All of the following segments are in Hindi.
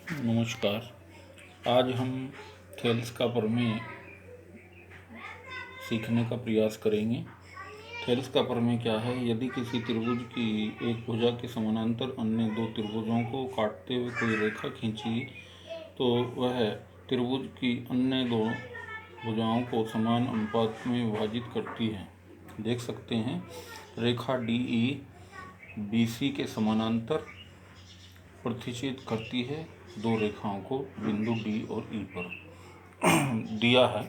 नमस्कार। आज हम थेल्स का प्रमेय सीखने का प्रयास करेंगे। थेल्स का प्रमेय क्या है? यदि किसी त्रिभुज की एक भुजा के समानांतर अन्य दो त्रिभुजों को काटते हुए कोई रेखा खींची तो वह त्रिभुज की अन्य दो भुजाओं को समान अनुपात में विभाजित करती है। देख सकते हैं, रेखा डी ई बी सी के समानांतर प्रतिच्छेद करती है दो रेखाओं को बिंदु डी और ई पर। दिया है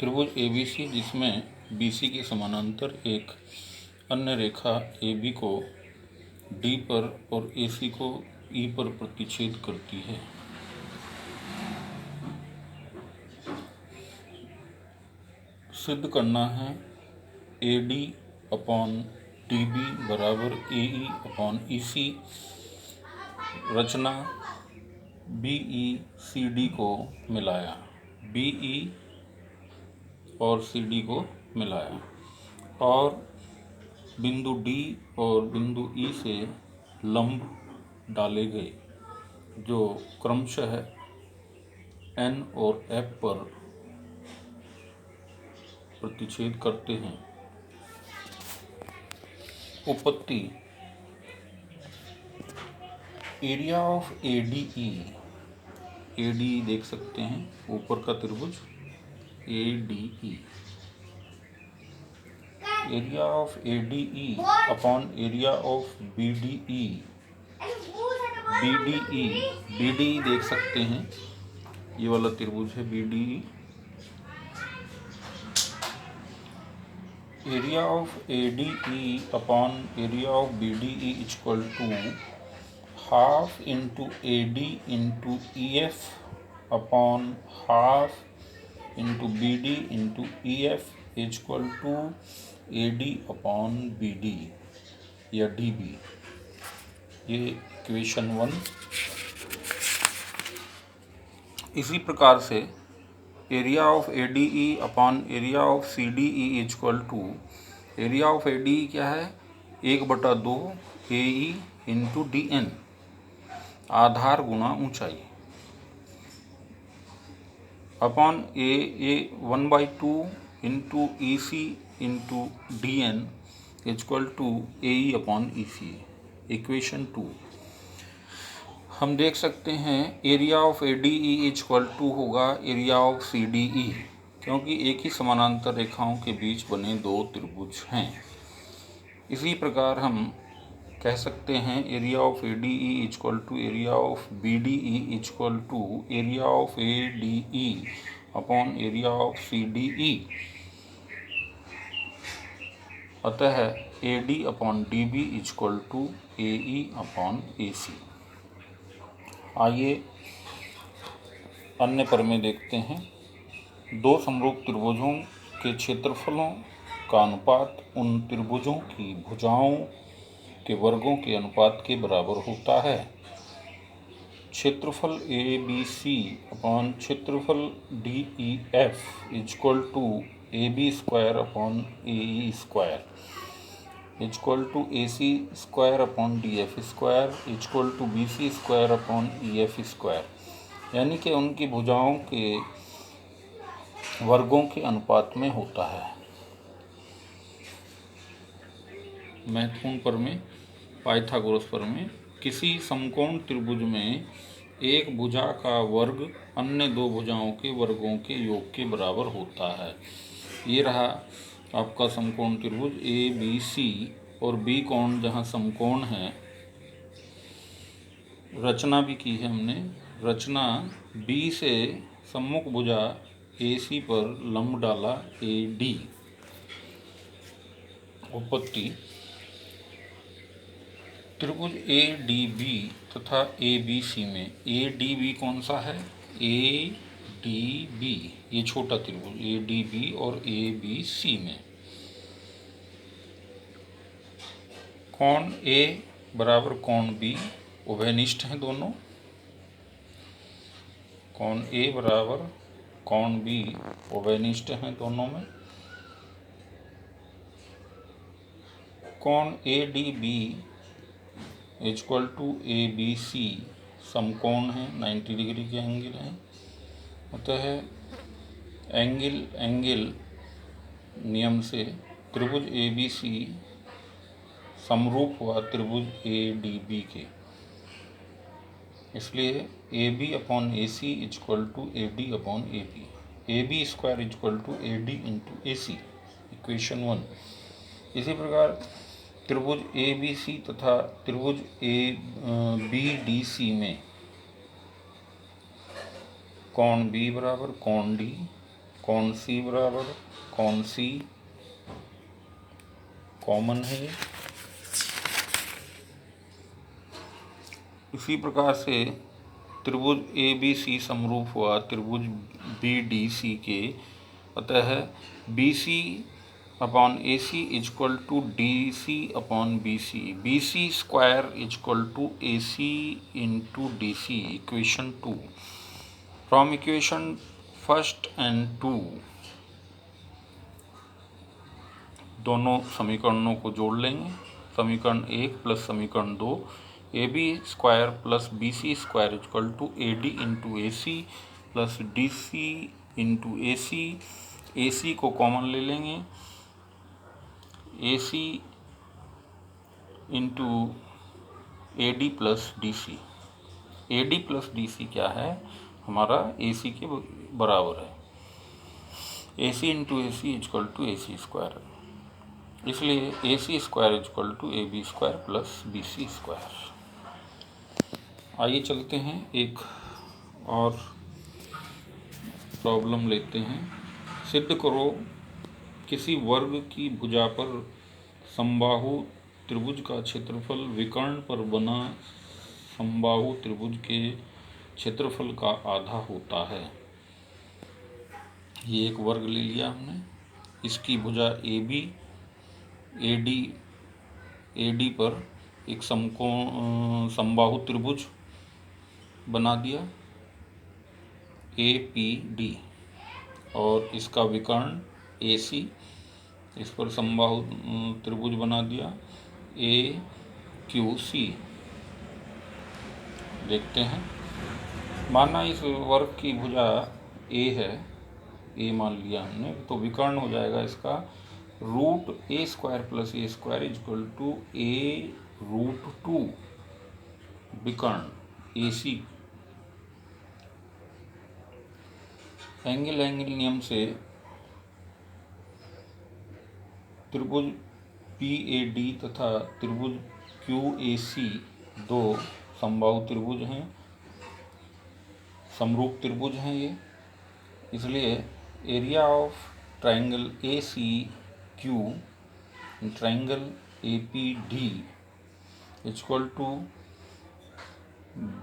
त्रिभुज ABC जिसमें BC के समानांतर एक अन्य रेखा AB को D पर और AC को E पर प्रतिच्छेद करती है। सिद्ध करना है AD अपॉन DB बराबर AE अपॉन EC। रचना BE CD को मिलाया, BE और CD को मिलाया और बिंदु D और बिंदु E से लंब डाले गए जो क्रमशः N और F पर प्रतिच्छेद करते हैं। उपपत्ति एरिया ऑफ ADE, AD देख सकते हैं ऊपर का त्रिभुज ADE, area of ADE upon area of BDE, BDE देख सकते हैं ये वाला त्रिभुज है BDE। Area of ADE upon area of BDE equal to half into AD into EF upon half into BD into EF equal to AD upon BD या DB। ये इक्वेशन 1। इसी प्रकार से area of ADE upon area of CDE equal to area of ADE क्या है? 1/2 AE इंटू DN, आधार गुणा ऊंचाई, upon a 1/2 into EC into DN equal to AE upon EC। Equation 2 हम देख सकते हैं area of ADE equal to होगा एरिया ऑफ CDE, क्योंकि एक ही समानांतर रेखाओं के बीच बने दो त्रिभुज हैं। इसी प्रकार हम कह सकते हैं area of ADE equal to area of BDE equal to area of ADE upon area of CDE। अतः AD upon DB equal to AE upon AC। आइए अन्य प्रमेय देखते हैं। दो समरूप त्रिभुजों के क्षेत्रफलों का अनुपात उन त्रिभुजों की भुजाओं के वर्गों के अनुपात के बराबर होता है। क्षेत्रफल ABC अपॉन क्षेत्रफल DEF equal to AB square upon AE square equal to AC square upon DF square equal to BC square upon EF square, यानी कि उनकी भुजाओं के वर्गों के अनुपात में होता है। महत्वपूर्ण प्रमेय पाइथागोरस प्रमेय। किसी समकोण त्रिभुज में एक भुजा का वर्ग अन्य दो भुजाओं के वर्गों के योग के बराबर होता है। ये रहा आपका समकोण त्रिभुज ABC और B कोण जहाँ समकोण है। रचना भी की है हमने। रचना B से सम्मुख भुजा AC पर लंब डाला AD। उपपत्ति त्रिभुज ADB तथा ABC में ADB कौन सा है? ADB ये छोटा त्रिभुज ADB और ABC में कोण A बराबर कोण B उभयनिष्ठ हैं दोनों। कोण A बराबर कोण B उभयनिष्ठ हैं दोनों में। कोण ADB इक्वल टू ABC समकोण हैं, 90 डिग्री के एंगल हैं, अतः एंगल नियम से त्रिभुज ABC समरूप हुआ त्रिभुज ADB के। इसलिए AB upon AC equal to AD upon AP, AB square equal to AD into AC, equation 1। इसी प्रकार त्रिभुज ABC तथा त्रिभुज BDC में कोण B बराबर कोण D, कोण C बराबर कोण C कॉमन है। इसी प्रकार से त्रिभुज ABC समरूप हुआ त्रिभुज BDC के, अतः BC upon AC equal to DC upon BC, BC square equal to AC into DC, equation 2। From equation 1 and 2 दोनों समीकरणों को जोड़ लेंगे। समीकरण 1 प्लस समीकरण 2, AB square plus BC square equal to AD into AC plus DC into AC। AC को कॉमन ले लेंगे, AC into AD plus DC। AD plus DC क्या है, हमारा AC के बराबर है। AC into AC equal to AC square, इसलिए AC square equal to AB square plus BC square. आइए चलते हैं एक और प्रॉब्लम लेते हैं। सिद्ध करो किसी वर्ग की भुजा पर समबाहु त्रिभुज का क्षेत्रफल विकर्ण पर बना समबाहु त्रिभुज के क्षेत्रफल का आधा होता है। ये एक वर्ग ले लिया हमने, इसकी भुजा AB AD पर एक समबाहु त्रिभुज बना दिया APD, और इसका विकर्ण AC, इस पर समबाहु त्रिभुज बना दिया AQC। देखते हैं, माना इस वर्ग की भुजा A है, A मान लिया हमने, तो विकर्ण हो जाएगा इसका root A square plus A square equal to A√2 विकर्ण AC। एंगल नियम से त्रिभुज PAD तथा त्रिभुज QAC दो समबाहु त्रिभुज हैं, समरूप त्रिभुज हैं ये। इसलिए area of triangle ACQ triangle APD equal to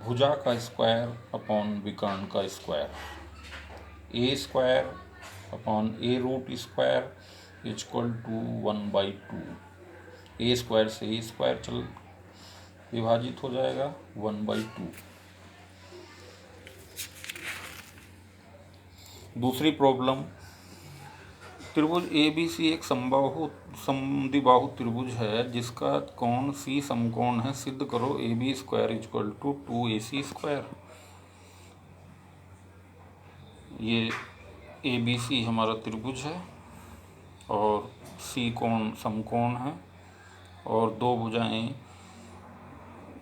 भुजा का स्क्वायर अपॉन विकर्ण का square, A square upon A root square equal to 1/2। A square से A स्क्वायर चल विभाजित हो जाएगा 1/2। दूसरी प्रॉब्लम, त्रिभुज ABC एक समद्विबाहु त्रिभुज है जिसका कोण C समकोण है। सिद्ध करो AB square equal to 2AC square. ये ABC हमारा त्रिभुज है और C कोण समकोण है, और दो भुजाएं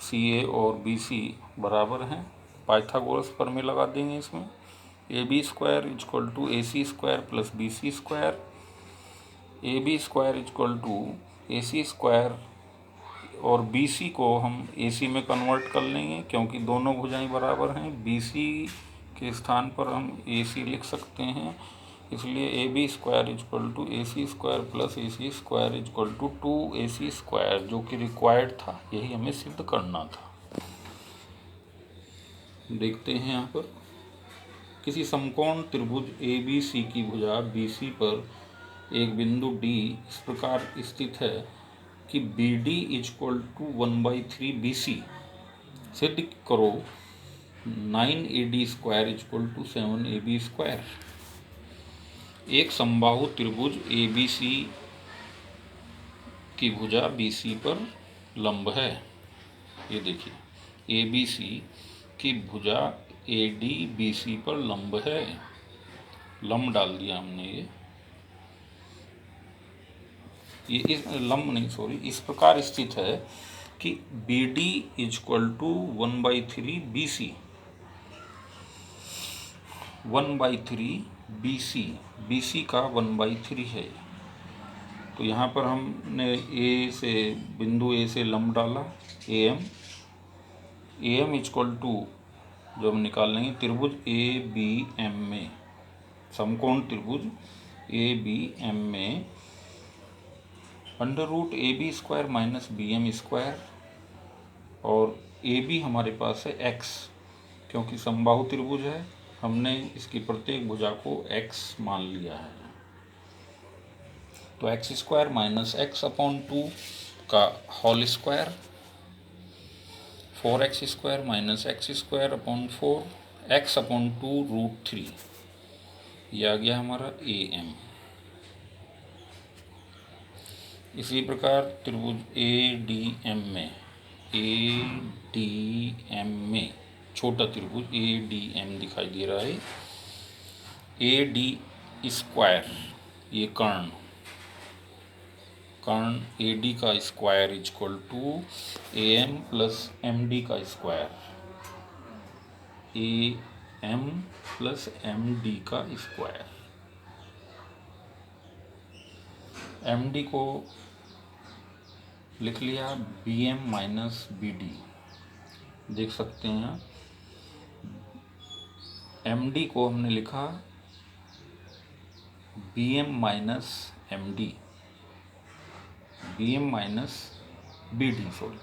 CA और BC बराबर हैं। पाइथागोरस प्रमेय लगा देंगे इसमें। AB square equal to AC square plus BC square, AB square equal to AC square, और BC को हम AC में कन्वर्ट कर लेंगे क्योंकि दोनों भुजाएं बराबर हैं। BC के स्थान पर हम AC लिख सकते हैं, इसलिए AB square equal to AC square plus AC square equal to 2AC square, जो कि रिक्वायर्ड था, यही हमें सिद्ध करना था। देखते हैं यहाँ पर, किसी समकोण त्रिभुज ABC की भुजा BC पर एक बिंदु D इस प्रकार स्थित है कि BD इक्वल टू 1/3 BC। सिद्ध करो 9AD square equal to 7AB square. एक समबाहु त्रिभुज ABC की भुजा BC पर लंब है। ये देखिए ABC कि भुजा ए डी बी सी पर लंब है। लंब डाल दिया हमने। ये इस लंब नहीं, सॉरी, इस प्रकार स्थित है कि B D is equal to 1/3 B C, 1/3 B C का 1/3 है। तो यहाँ पर हमने ए से, बिंदु ए से लंब डाला, ए एम इजक्वल टू, जो हम निकाल लेंगे, त्रिभुज ए बी एम में, समकोण त्रिभुज ए बी एम में √AB² माइनस BM², और ए बी हमारे पास है x, क्योंकि समबाहु त्रिभुज है, हमने इसकी प्रत्येक भुजा को x मान लिया है। तो x² माइनस x/2 का whole square, 4x² minus x²/4, x/2 √3, यह आ गया हमारा AM। इसी प्रकार त्रिभुज ADM में, छोटा त्रिभुज ADM दिखाई दे रहा है, AD², ये कर्ण AD का square is equal to AM plus MD का स्क्वायर, AM प्लस MD का स्क्वायर। MD को लिख लिया BM माइनस BD, देख सकते हैं। MD को हमने लिखा BM minus MD, BM minus BD, sorry,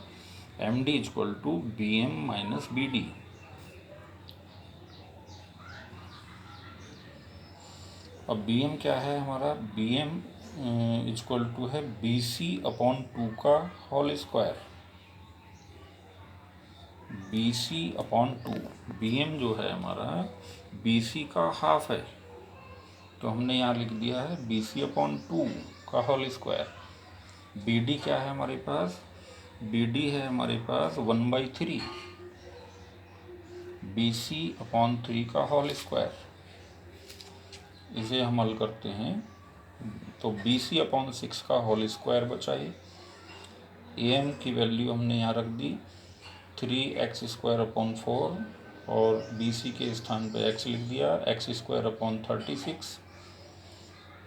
MD is equal to BM minus BD। अब BM क्या है हमारा? BM इजक्वल टू है BC/2 का होल स्क्वायर, BC/2। BM जो है हमारा BC का हाफ है, तो हमने यहाँ लिख दिया है BC/2 का होल स्क्वायर। BD क्या है हमारे पास? BD है हमारे पास 1/3 BC/3 का होल स्क्वायर। इसे हम हल करते हैं तो BC/6 का होल स्क्वायर बचा है। AM की वैल्यू हमने यहाँ रख दी 3x²/4, और BC के स्थान पे x लिख दिया, x²/36,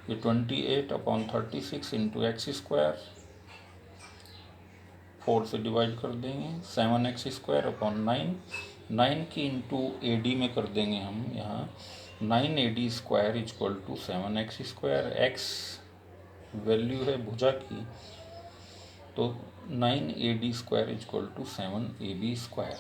ये 28/36 इंटू x², 4 से डिवाइड कर देंगे, 7x²/9, 9 की इंटू AD में कर देंगे हम यहाँ, 9AD² equal to 7x²। x value है भुजा की, तो 9AD² इजक्वल टू 7AB²।